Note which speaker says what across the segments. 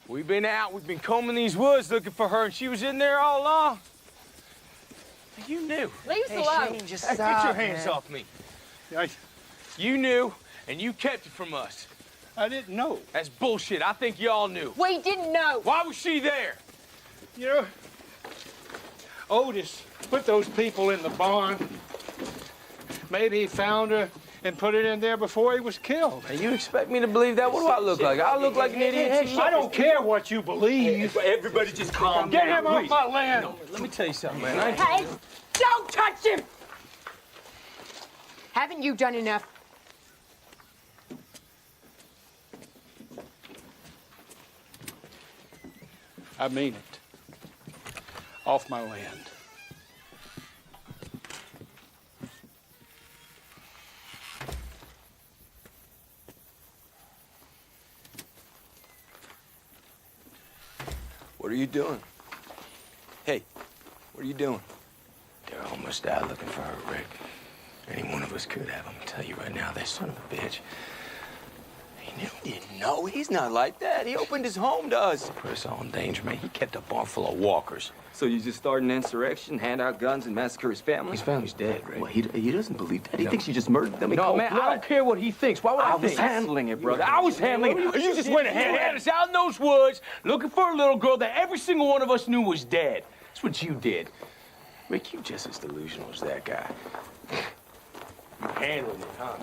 Speaker 1: We've been out, we've been combing these woods looking for her, and she was in there all along. You knew.
Speaker 2: Leave us alone.
Speaker 1: Shane, just stop, get your hands off me. You knew, and you kept it from us.
Speaker 3: I didn't know.
Speaker 1: That's bullshit. I think y'all knew.
Speaker 2: We didn't know.
Speaker 1: Why was she there?
Speaker 3: You know, Otis put those people in the barn. Maybe he found her and put it in there before he was killed.
Speaker 1: And you expect me to believe that? What do I look like? I look like an idiot too.
Speaker 3: I don't care what you believe.
Speaker 1: Everybody just calm down.
Speaker 3: Get him off my land.
Speaker 1: No, let me tell you something, man.
Speaker 2: Hey, don't touch him! Haven't you done enough?
Speaker 3: I mean it. Off my land.
Speaker 1: What are you doing? Hey, what are you doing? They're almost out looking for her, Rick. Any one of us could have. I'm gonna tell you right now, that son of a bitch. He didn't know. He's not like that. He opened his home to us. Put us all in danger, man. He kept a barn full of walkers.
Speaker 4: So you just start an insurrection, hand out guns, and massacre his family?
Speaker 1: His family's dead, Rick.
Speaker 4: Well, he doesn't believe that. He thinks you just murdered them.
Speaker 1: No, man, I don't care what he thinks. Why would I
Speaker 4: I was
Speaker 1: think?
Speaker 4: handling it, brother.
Speaker 1: I was handling it. You just went ahead and had us out in those woods looking for a little girl that every single one of us knew was dead. That's what you did. Rick, you just as delusional as that guy. You're handling it, huh?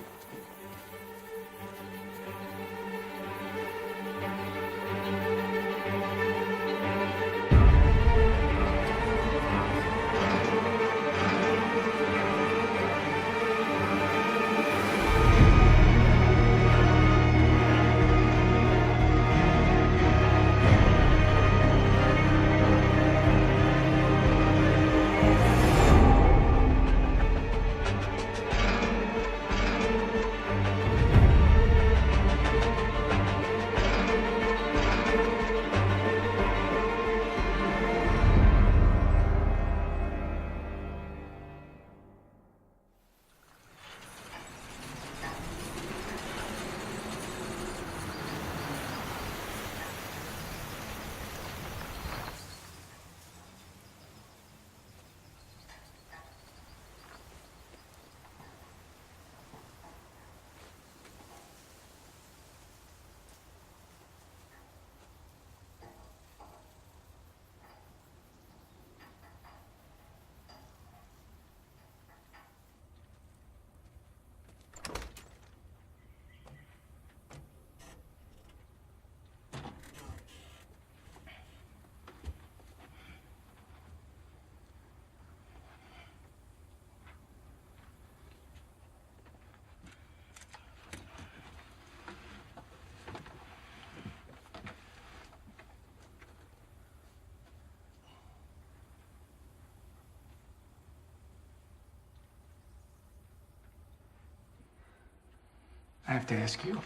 Speaker 5: I have to ask you,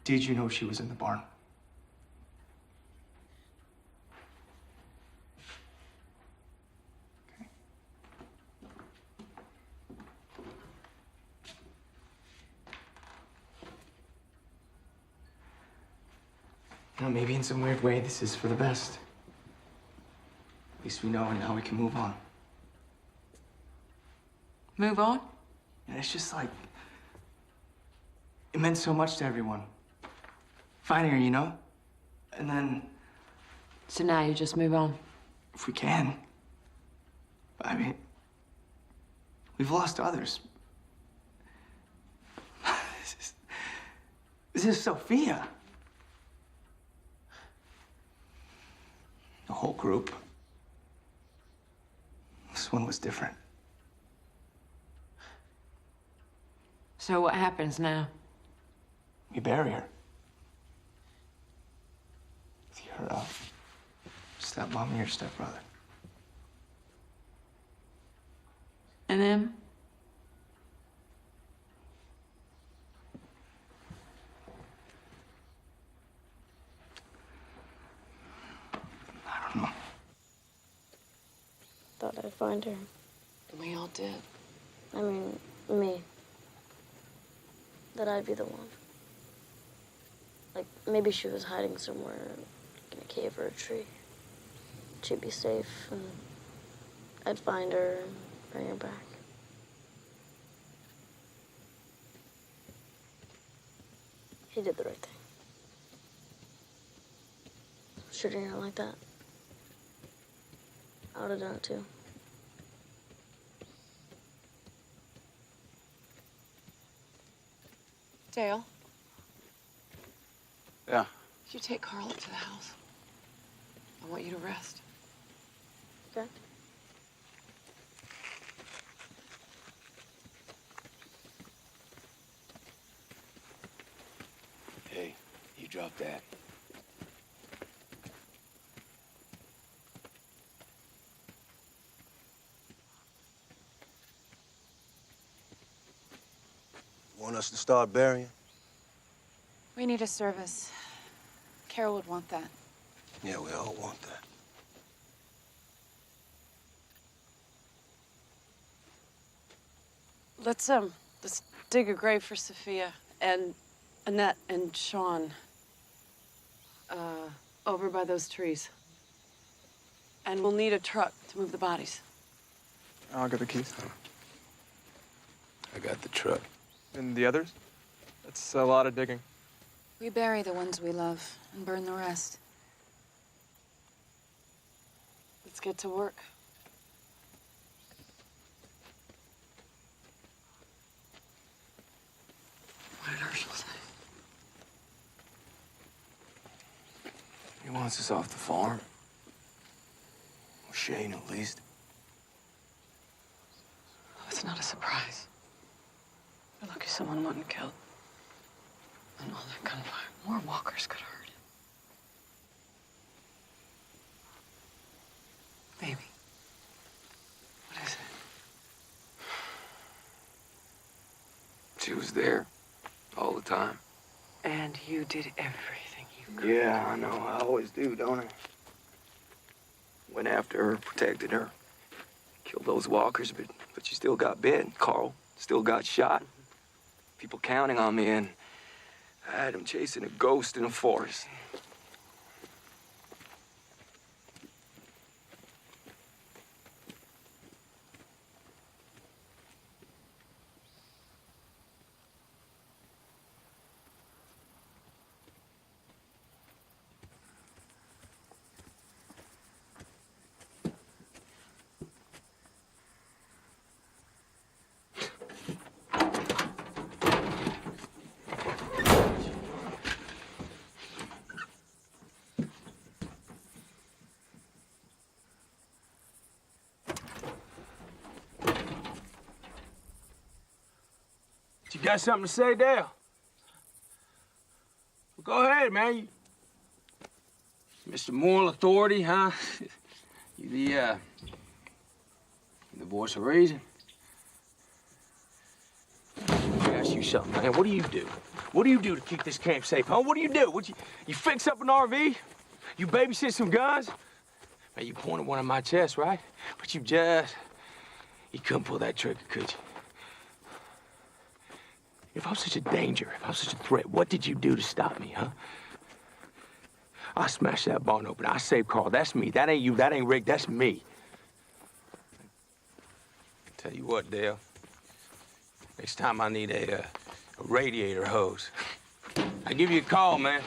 Speaker 5: did you know she was in the barn? Okay. Now, maybe in some weird way, this is for the best. At least we know, and now we can move on.
Speaker 2: Move on?
Speaker 5: And it's just like, it meant so much to everyone. Finding her, you know? And then,
Speaker 2: So now you just move on.
Speaker 5: if we can, I mean, we've lost others. This is Sophia. The whole group. This one was different.
Speaker 2: So what happens now?
Speaker 5: We bury her. With your stepmom and your stepbrother.
Speaker 2: And then?
Speaker 5: I don't know.
Speaker 6: Thought I'd find her.
Speaker 2: We all did.
Speaker 6: I mean, me. That I'd be the one. Like, maybe she was hiding somewhere in a cave or a tree. She'd be safe, and I'd find her and bring her back. He did the right thing. Shooting her like that. I would have done it too.
Speaker 2: Dale,
Speaker 7: Yeah.
Speaker 2: could you take Carl up to the house? I want you to rest.
Speaker 6: Okay?
Speaker 1: Hey, you drop that.
Speaker 8: Want us to start burying?
Speaker 9: We need a service. Carol would want that.
Speaker 8: Yeah, we all want that.
Speaker 10: Let's dig a grave for Sophia and Annette and Sean. Over by those trees. And we'll need a truck to move the bodies.
Speaker 5: I'll get the keys.
Speaker 1: I got the truck.
Speaker 5: And the others? That's a lot of digging.
Speaker 9: We bury the ones we love and burn the rest.
Speaker 10: Let's get to work. What did Herschel say?
Speaker 1: He wants us off the farm. Or Shane, at least.
Speaker 10: Oh, it's not a surprise. We're lucky someone wasn't killed. And all that gunfire. More walkers could hurt him. Baby. What is it?
Speaker 1: She was there. All the time.
Speaker 10: And you did everything you could.
Speaker 1: Yeah, I know. I always do, don't I? Went after her, protected her. Killed those walkers, but you still got bit. Carl still got shot. People counting on me, and I had him chasing a ghost in a forest.
Speaker 7: You got something to say, Dale? Well, go ahead, man. You, Mr. Moral Authority, huh? You the voice of reason? Let me ask you something, man. What do you do? What do you do to keep this camp safe, huh? What do you do? You fix up an RV? You babysit some guns? Man, you pointed one on my chest, right? But you couldn't pull that trigger, could you? If I'm such a danger, if I'm such a threat, what did you do to stop me, huh? I smashed that barn open. I saved Carl. That's me. That ain't you. That ain't Rick. That's me. Tell you what, Dale. Next time I need a radiator hose, I give you a call, man.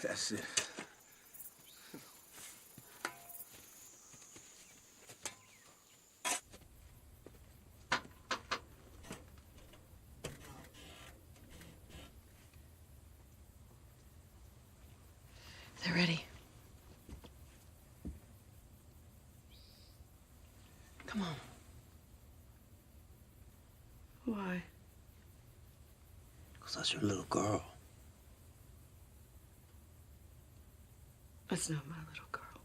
Speaker 7: That's it.
Speaker 10: They're ready. Come on. Why? 'Cause
Speaker 8: 'Cause that's your little girl.
Speaker 10: That's not my little girl.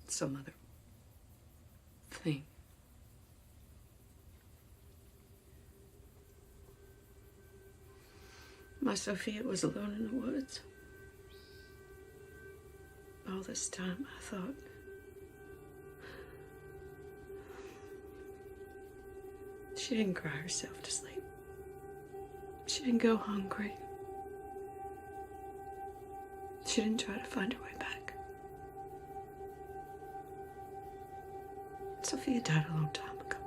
Speaker 10: It's some other thing. My Sophia was alone in the woods. All this time, I thought she didn't cry herself to sleep. She didn't go hungry. She didn't try to find her way back. Sophia died a long time ago.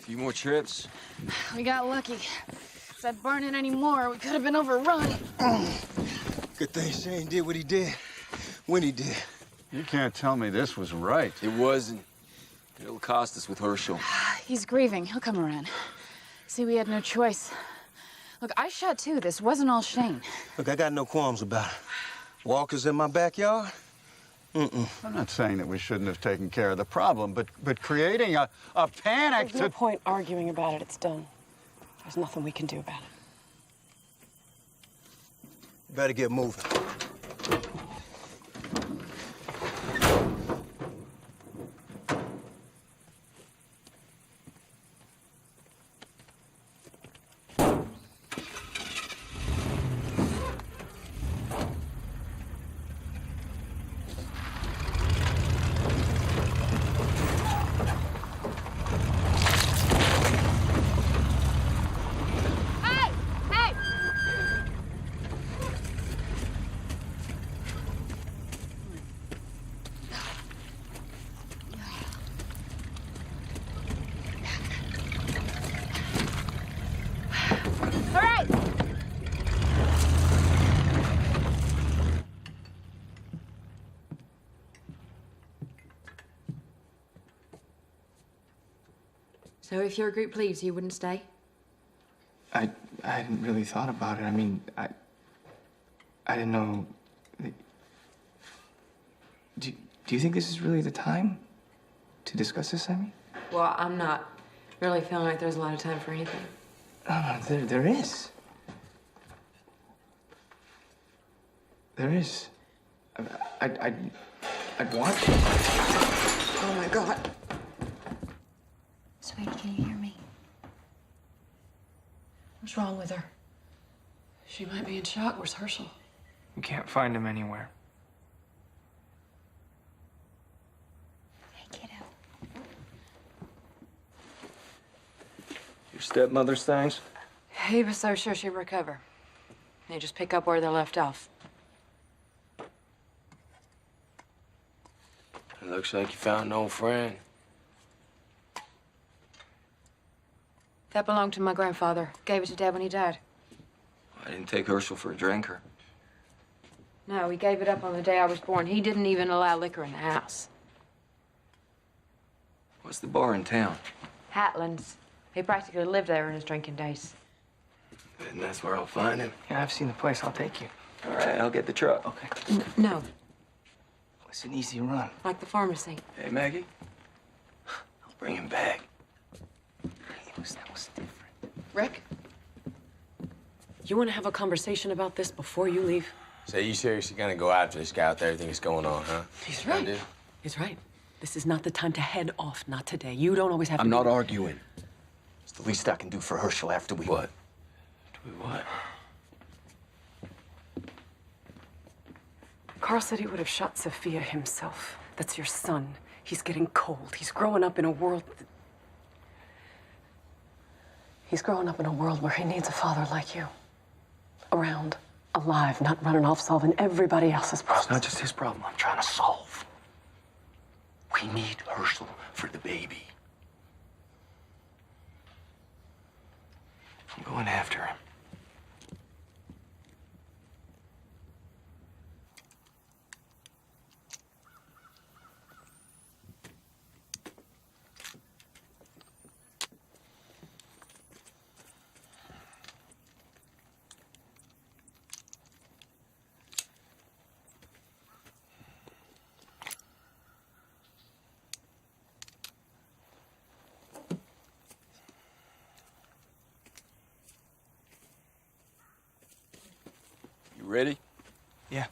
Speaker 4: Few more trips.
Speaker 9: We got lucky. If that burning anymore, we could have been overrun.
Speaker 8: Good thing Shane did what he did when he did.
Speaker 3: You can't tell me this was right.
Speaker 4: It wasn't. It'll cost us with Herschel.
Speaker 9: He's grieving. He'll come around. See, we had no choice. Look, I shot too. This wasn't all Shane.
Speaker 8: Look, I got no qualms about it. Walkers in my backyard? Mm-mm.
Speaker 3: I'm not saying that we shouldn't have taken care of the problem, but creating a panic
Speaker 10: There's no point arguing about it. It's done. There's nothing we can do about it.
Speaker 8: Better get moving.
Speaker 11: So if your group leaves, you wouldn't stay?
Speaker 5: I hadn't really thought about it. I mean, I didn't know. Do you think this is really the time to discuss this, I mean?
Speaker 11: Well, I'm not really feeling like there's a lot of time for anything.
Speaker 5: No, there is. There is. I'd want to.
Speaker 10: Oh, my God.
Speaker 11: Sweetie, can you hear me? What's wrong with her?
Speaker 10: She might be in shock. Where's Herschel?
Speaker 5: We can't find him anywhere.
Speaker 4: stepmother's things?
Speaker 11: He was so sure she'd recover. They just pick up where they left off.
Speaker 7: It looks like you found an old friend.
Speaker 11: That belonged to my grandfather. Gave it to Dad when he died.
Speaker 4: I didn't take Herschel for a drinker.
Speaker 11: No, he gave it up on the day I was born. He didn't even allow liquor in the house.
Speaker 4: What's the bar in town?
Speaker 11: Hatland's. He practically lived there in his drinking days.
Speaker 7: And that's where I'll find him.
Speaker 5: Yeah, I've seen the place. I'll take you.
Speaker 4: All right, I'll get the truck.
Speaker 5: Okay.
Speaker 11: No,
Speaker 5: It's an easy run.
Speaker 11: like the pharmacy.
Speaker 7: Hey, Maggie. I'll bring him back.
Speaker 5: That was different.
Speaker 10: Rick? You want to have a conversation about this before you leave?
Speaker 7: So you seriously gonna go after this guy with everything that's going on, huh?
Speaker 10: He's right.
Speaker 7: Dude?
Speaker 10: He's right. This is not the time to head off. Not today. You don't always have to.
Speaker 8: I'm not arguing. It's the least I can do for Herschel after we...
Speaker 7: What? Do we what?
Speaker 10: Carl said he would have shot Sophia himself. That's your son. He's getting cold. He's growing up in a world... He's growing up in a world where he needs a father like you. Around, alive, not running off solving everybody else's problems.
Speaker 8: It's not just his problem I'm trying to solve. We need Herschel for the baby.
Speaker 7: I'm going after him. You ready?
Speaker 5: Yeah.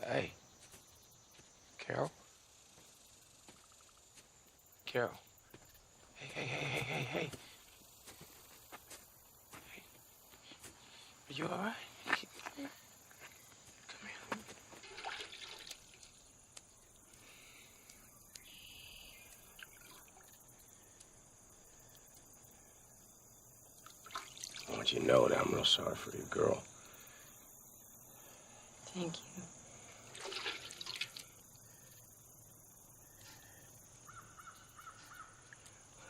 Speaker 7: Hey. Carol? Carol. Hey. Are you all right? Come here. I want you to know that I'm real sorry for you, girl.
Speaker 11: Thank you.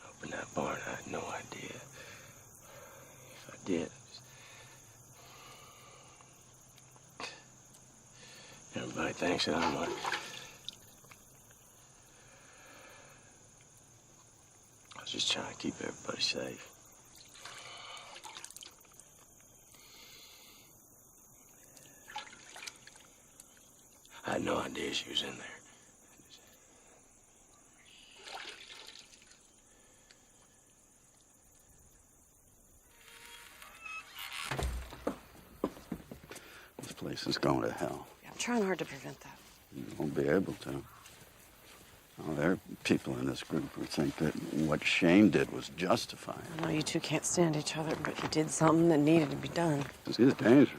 Speaker 7: Open that barn, I had no idea. If I did, everybody thinks that I'm like... I was just trying to keep everybody safe. I had no idea she was in there.
Speaker 12: This place is going to hell.
Speaker 10: I'm trying hard to prevent that.
Speaker 12: You won't be able to. Oh, there are people in this group who think that what Shane did was justified.
Speaker 10: I know you two can't stand each other, but he did something that needed to be done.
Speaker 12: He's dangerous.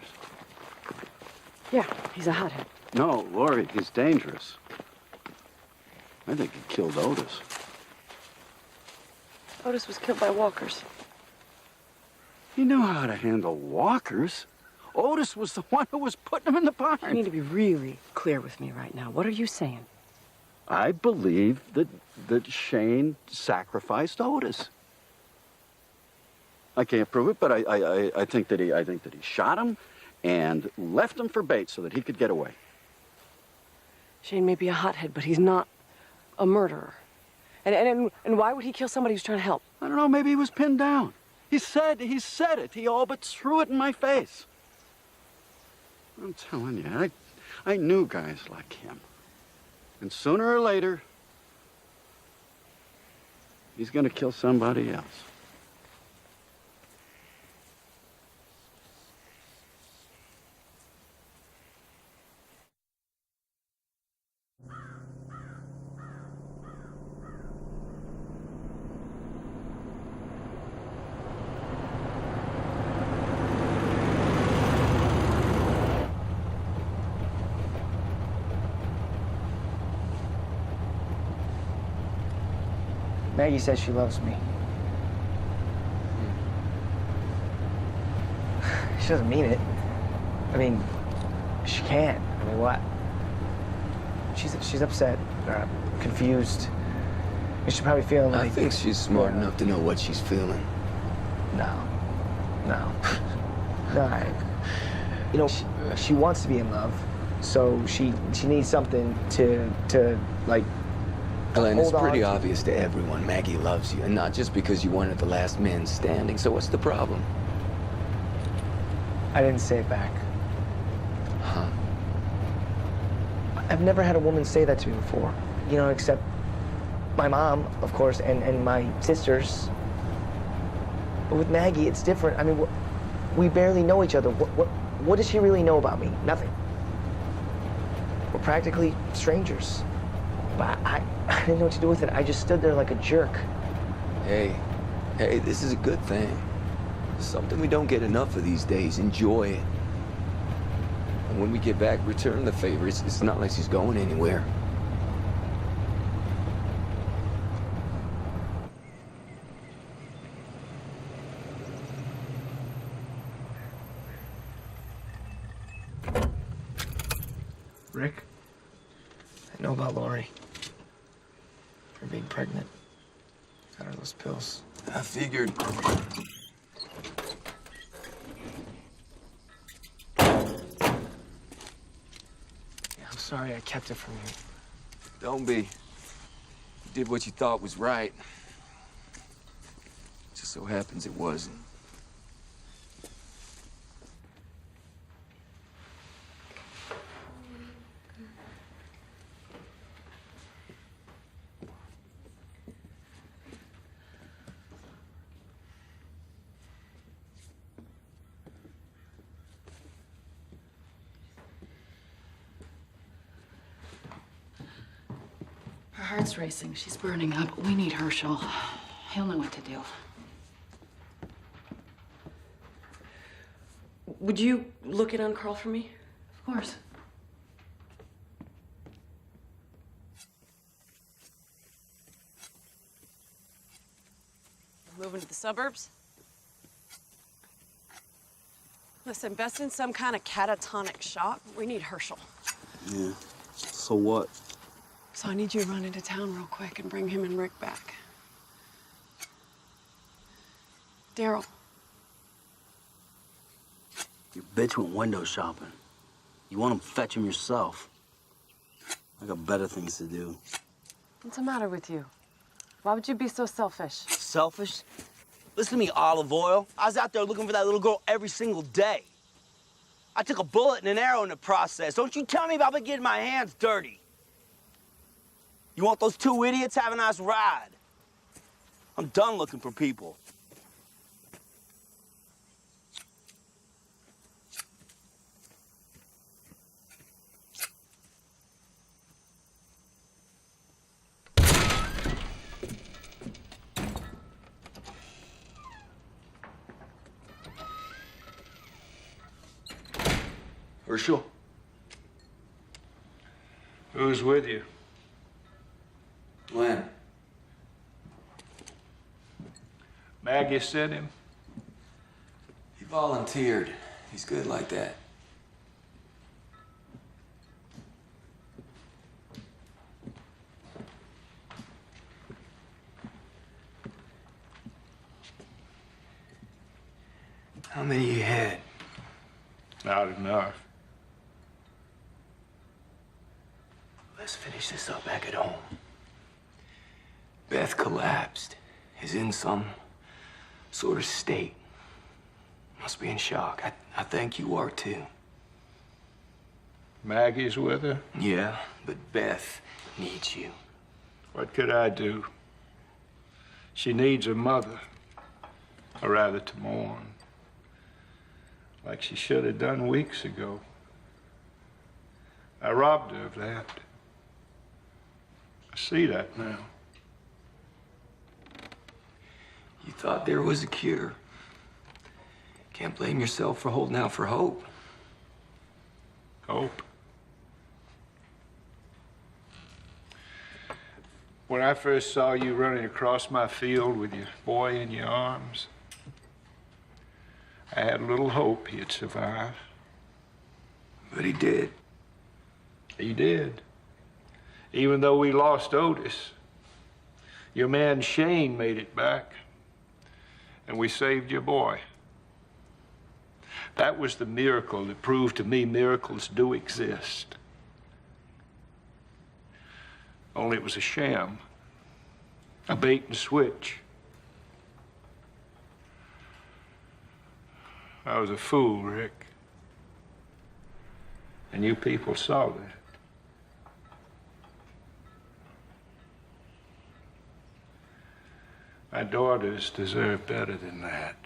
Speaker 10: Yeah, he's a hothead.
Speaker 12: No, Lori, he's dangerous. I think he killed Otis.
Speaker 10: Otis was killed by walkers.
Speaker 12: He knew how to handle walkers. Otis was the one who was putting him in the barn.
Speaker 10: You need to be really clear with me right now. What are you saying?
Speaker 12: I believe that Shane sacrificed Otis. I can't prove it, but I think that he shot him, and left him for bait so that he could get away.
Speaker 10: Shane may be a hothead, but he's not a murderer. And why would he kill somebody who's trying to help?
Speaker 12: I don't know, maybe he was pinned down. He said it. He all but threw it in my face. I'm telling you, I knew guys like him. And sooner or later, he's gonna kill somebody else.
Speaker 5: Maggie says she loves me. She doesn't mean it. I mean, she can't. I mean, what? She's upset, confused. She's probably feeling like...
Speaker 1: I think she's smart enough to know what she's feeling.
Speaker 5: No. You know, she wants to be in love, so she needs something to like...
Speaker 1: Glenn, it's pretty obvious to everyone Maggie loves you, and not just because you weren't the last man standing. So what's the problem?
Speaker 5: I didn't say it back.
Speaker 1: Huh?
Speaker 5: I've never had a woman say that to me before. You know, except my mom, of course, and my sisters. But with Maggie, it's different. I mean, we barely know each other. What does she really know about me? Nothing. We're practically strangers. But I didn't know what to do with it. I just stood there like a jerk.
Speaker 1: Hey, this is a good thing. It's something we don't get enough of these days. Enjoy it. And when we get back, return the favor. It's not like she's going anywhere.
Speaker 5: Rick? I know about Lori. Her being pregnant. Got her those pills.
Speaker 1: I figured.
Speaker 5: Yeah, I'm sorry I kept it from you.
Speaker 1: Don't be. You did what you thought was right. Just so happens it wasn't.
Speaker 9: Her heart's racing. She's burning up. We need Herschel. He'll know what to do.
Speaker 10: Would you look it on Carl for me?
Speaker 9: Of course.
Speaker 10: Moving to the suburbs? Let's invest in some kind of catatonic shock. We need Herschel.
Speaker 12: Yeah. So what?
Speaker 10: So I need you to run into town real quick and bring him and Rick back. Daryl.
Speaker 13: Your bitch went window shopping. You want to fetch him yourself. I got better things to do.
Speaker 10: What's the matter with you? Why would you be so selfish?
Speaker 13: Selfish? Listen to me, Olive Oil. I was out there looking for that little girl every single day. I took a bullet and an arrow in the process. Don't you tell me about getting my hands dirty. You want those two idiots? Have a nice ride. I'm done looking for people.
Speaker 1: Herschel?
Speaker 3: Who's with you?
Speaker 1: Glenn.
Speaker 3: Maggie sent him?
Speaker 1: He volunteered. He's good like that. How many you had?
Speaker 3: Not enough.
Speaker 1: Let's finish this up back at home. Beth collapsed. Is in some sort of state. Must be in shock. I think you are too.
Speaker 3: Maggie's with her?
Speaker 1: Yeah, but Beth needs you.
Speaker 3: What could I do? She needs a mother, or rather to mourn, like she should have done weeks ago. I robbed her of that. I see that now.
Speaker 1: You thought there was a cure. Can't blame yourself for holding out for hope.
Speaker 3: Hope? When I first saw you running across my field with your boy in your arms, I had little hope he'd survive.
Speaker 1: But he did.
Speaker 3: He did. Even though we lost Otis, your man Shane made it back, and we saved your boy. That was the miracle that proved to me miracles do exist. Only it was a sham, a bait and switch. I was a fool, Rick. And you people saw that. My daughters deserve better than that.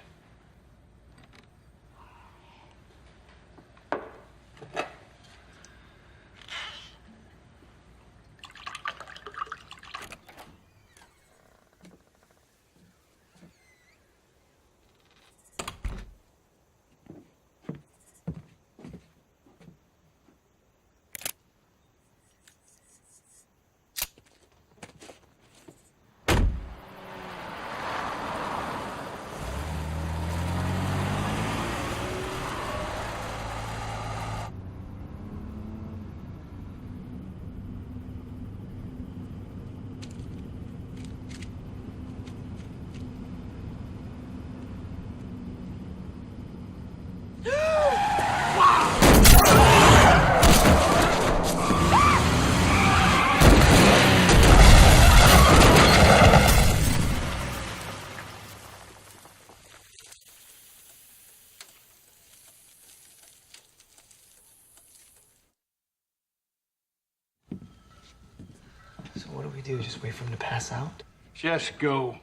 Speaker 5: So what do we do? Just wait for him to pass out?
Speaker 3: Just go.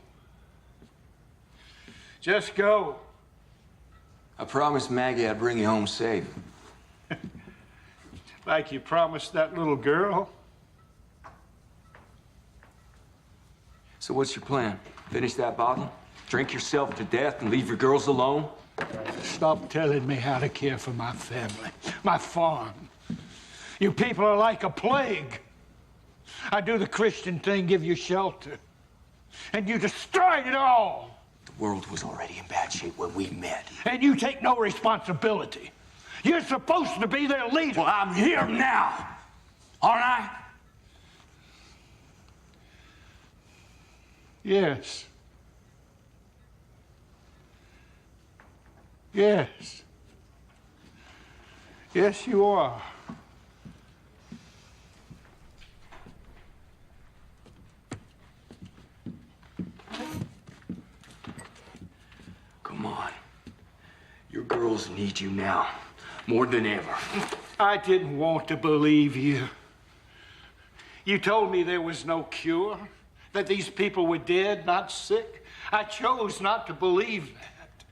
Speaker 3: Just go.
Speaker 1: I promised Maggie I'd bring you home safe.
Speaker 3: Like you promised that little girl.
Speaker 1: So what's your plan? Finish that bottle? Drink yourself to death and leave your girls alone?
Speaker 3: Stop telling me how to care for my family, my farm. You people are like a plague. I do the Christian thing, give you shelter. And you destroyed it all.
Speaker 1: The world was already in bad shape when we met.
Speaker 3: And you take no responsibility. You're supposed to be their leader.
Speaker 1: Well, I'm here now. Aren't I?
Speaker 3: Yes. Yes. Yes, you are.
Speaker 1: Come on. Your girls need you now, more than ever.
Speaker 3: I didn't want to believe you. You told me there was no cure, that these people were dead, not sick. I chose not to believe that.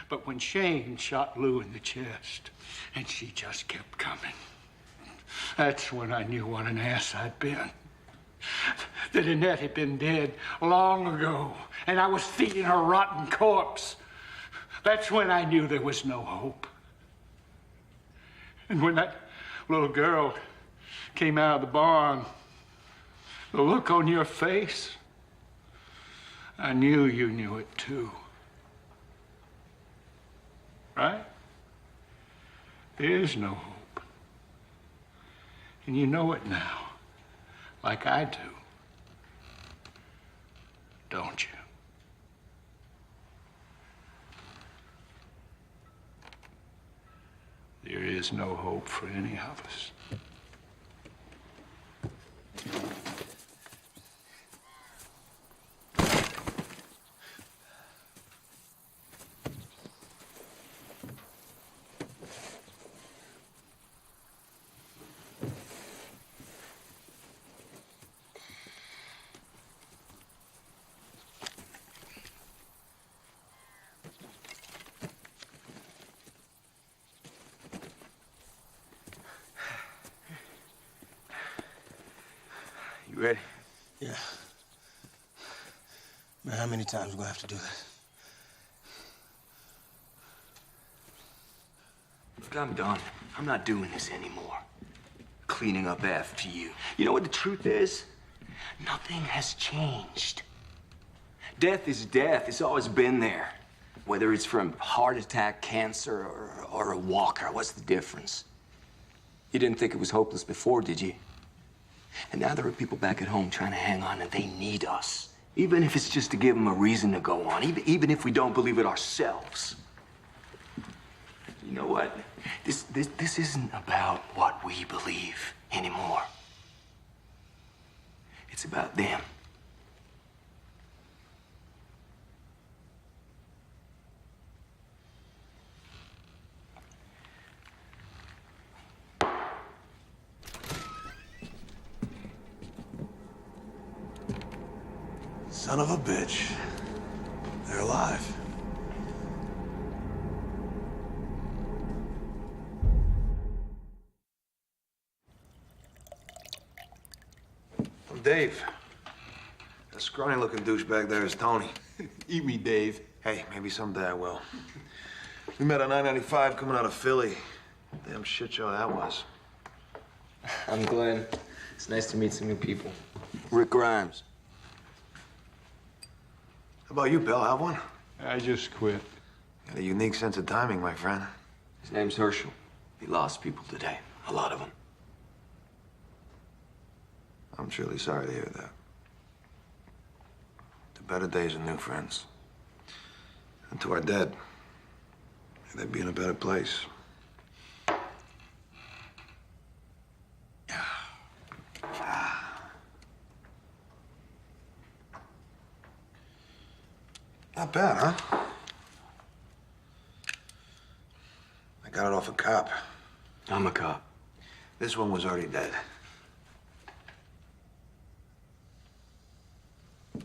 Speaker 3: But when Shane shot Lou in the chest, and she just kept coming, that's when I knew what an ass I'd been. That Annette had been dead long ago, and I was feeding her rotten corpse. That's when I knew there was no hope. And when that little girl came out of the barn, the look on your face, I knew you knew it too. Right? There is no hope. And you know it now, like I do. Don't you? there's no hope for any of us.
Speaker 1: You ready?
Speaker 13: Yeah. Man, how many times we gonna have to do this?
Speaker 8: Look, I'm done. I'm not doing this anymore. Cleaning up after you. You know what the truth is? Nothing has changed. Death is death. It's always been there. Whether it's from heart attack, cancer, or a walker, what's the difference? You didn't think it was hopeless before, did you? And now there are people back at home trying to hang on, and they need us. Even if it's just to give them a reason to go on, even if we don't believe it ourselves. You know what? This isn't about what we believe anymore. It's about them.
Speaker 1: Son of a bitch. They're alive.
Speaker 14: I'm Dave. That scrawny-looking douchebag there is Tony.
Speaker 1: Eat me, Dave.
Speaker 14: Hey, maybe someday I will. We met on 995 coming out of Philly. Damn shit show that was.
Speaker 4: I'm Glenn. It's nice to meet some new people.
Speaker 1: Rick Grimes.
Speaker 14: How about you, Bill? Have one?
Speaker 3: I just quit.
Speaker 14: Got a unique sense of timing, my friend.
Speaker 8: His name's Herschel. He lost people today. A lot of them.
Speaker 14: I'm truly sorry to hear that. To better days and new friends. And to our dead, may they be in a better place. Not bad, huh? I got it off a cop.
Speaker 8: I'm a cop.
Speaker 14: This one was already dead.
Speaker 8: You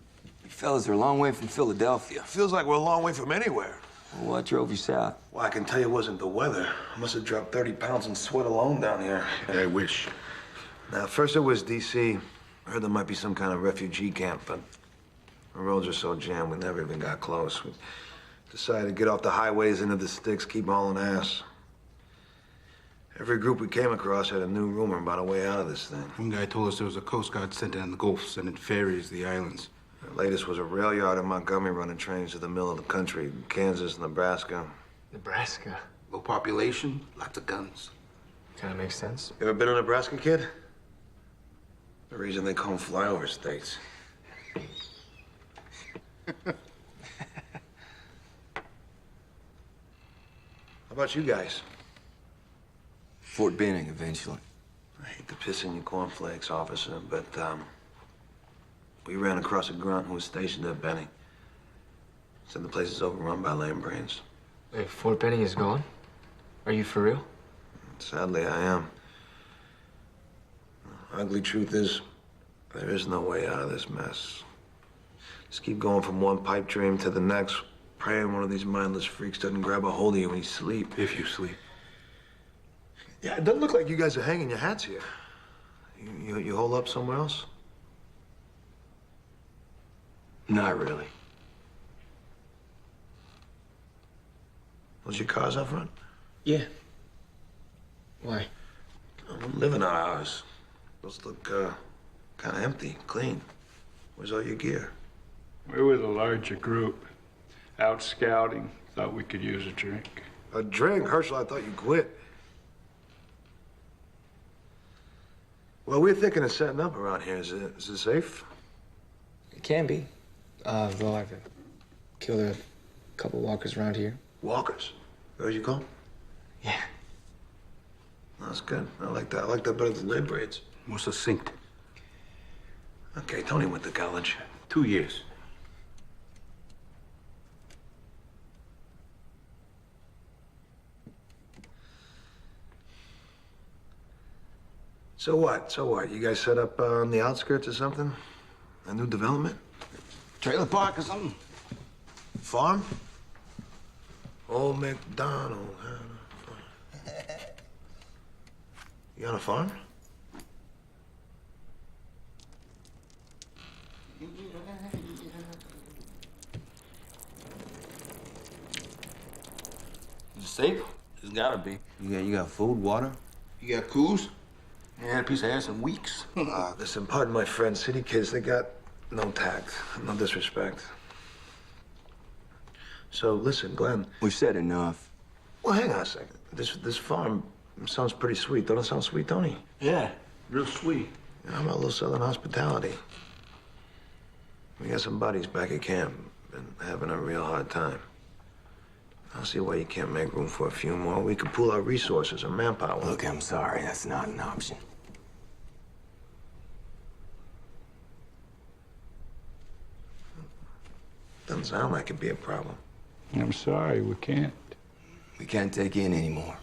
Speaker 8: fellas are a long way from Philadelphia.
Speaker 14: Feels like we're a long way from anywhere.
Speaker 8: Well, what drove you south?
Speaker 14: Well, I can tell you it wasn't the weather. I must have dropped 30 pounds in sweat alone down here.
Speaker 12: I wish.
Speaker 14: Now, first it was D.C. I heard there might be some kind of refugee camp, but the roads are so jammed we never even got close. We decided to get off the highways into the sticks, keep hauling ass. Every group we came across had a new rumor about a way out of this thing.
Speaker 15: One guy told us there was a Coast Guard center in the Gulf sending ferries to the islands.
Speaker 14: The latest was a rail yard in Montgomery running trains to the middle of the country, Kansas, Nebraska.
Speaker 4: Nebraska?
Speaker 15: Low population, lots of guns.
Speaker 4: Kind of makes sense.
Speaker 14: You ever been to Nebraska, kid? The reason they call them flyover states. How about you guys?
Speaker 8: Fort Benning, eventually.
Speaker 14: I hate to piss in your cornflakes, officer, but, we ran across a grunt who was stationed at Benning. Said the place is overrun by lame brains.
Speaker 4: Wait, Fort Benning is gone? Are you for real?
Speaker 14: Sadly, I am. The ugly truth is, there is no way out of this mess. Just keep going from one pipe dream to the next, praying one of these mindless freaks doesn't grab a hold of you when you sleep.
Speaker 15: If you sleep.
Speaker 14: Yeah, it doesn't look like you guys are hanging your hats here. You hold up somewhere else?
Speaker 8: Not really.
Speaker 14: Was your cars out front?
Speaker 4: Yeah. Why?
Speaker 14: We're living on ours. Those look, kind of empty, clean. Where's all your gear?
Speaker 3: We were the larger group. Out scouting. Thought we could use a drink.
Speaker 14: A drink? Herschel, I thought you quit. Well, we're thinking of setting up around here. Is it safe?
Speaker 4: It can be. Well, I've killed a couple walkers around here.
Speaker 14: Walkers? What did you call them?
Speaker 4: Yeah.
Speaker 14: That's good. I like that. I like that better than lay braids.
Speaker 15: More succinct.
Speaker 14: Okay, Tony went to college.
Speaker 15: 2 years.
Speaker 14: So what? So what? You guys set up on the outskirts or something? A new development?
Speaker 15: Trailer park or something?
Speaker 14: Farm? Old MacDonald had a farm. You on a farm?
Speaker 15: Is it safe? It's gotta be.
Speaker 13: You got food, water?
Speaker 15: You got coos? You had a piece of ass in weeks.
Speaker 14: Listen, pardon my friends, city kids, they got no tact, no disrespect. So listen, Glenn.
Speaker 8: We've said enough.
Speaker 14: Well, hang on a second. This farm sounds pretty sweet. Don't it sound sweet, Tony?
Speaker 15: Yeah, real sweet.
Speaker 14: You know, how about a little southern hospitality? We got some buddies back at camp, been having a real hard time. I don't see why you can't make room for a few more. We could pool our resources and manpower.
Speaker 8: Look, I'm sorry. That's not an option.
Speaker 14: Doesn't sound like it'd be a problem.
Speaker 15: I'm sorry, we can't.
Speaker 8: We can't take in anymore.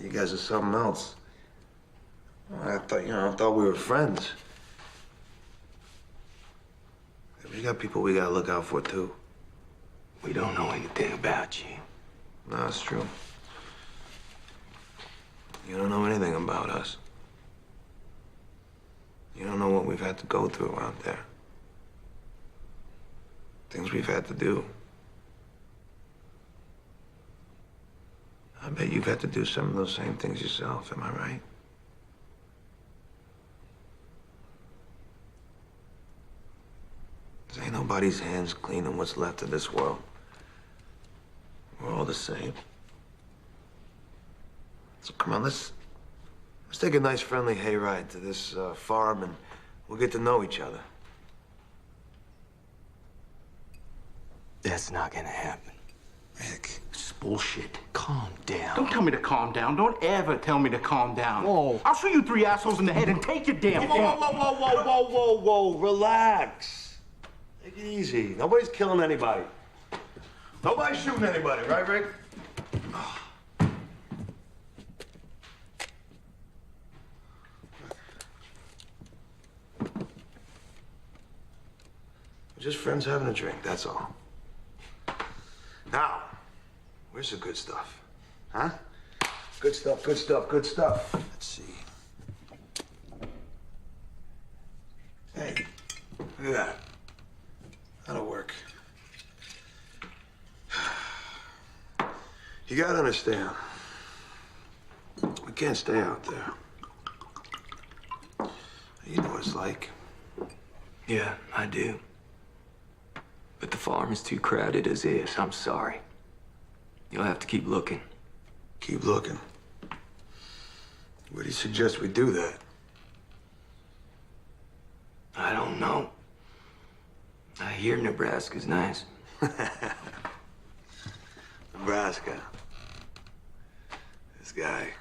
Speaker 14: You guys are something else. I thought we were friends. We got people we gotta look out for, too.
Speaker 8: We don't know anything about you.
Speaker 14: No, that's true. You don't know anything about us. You don't know what we've had to go through out there. Things we've had to do. I bet you've had to do some of those same things yourself, am I right? There ain't nobody's hands clean in what's left of this world. We're all the same. So come on, let's take a nice friendly hayride to this farm and we'll get to know each other.
Speaker 8: That's not gonna happen.
Speaker 15: Rick, it's bullshit.
Speaker 8: Calm down.
Speaker 15: Don't tell me to calm down. Don't ever tell me to calm down.
Speaker 13: Whoa.
Speaker 15: I'll shoot you 3 assholes in the head and take your damn
Speaker 14: Whoa, relax. Take it easy. Nobody's killing anybody. Nobody's shooting anybody, right, Rick? We're just friends having a drink, that's all. Now, where's the good stuff? Huh? Good stuff, good stuff, good stuff. Let's see. Hey, look at that. That'll work. You gotta understand, we can't stay out there. You know what it's like.
Speaker 8: Yeah, I do. But the farm is too crowded as is. I'm sorry. You'll have to keep looking.
Speaker 14: Keep looking. Where do you suggest we do that?
Speaker 8: I don't know. I hear Nebraska's nice.
Speaker 14: Nebraska. This guy.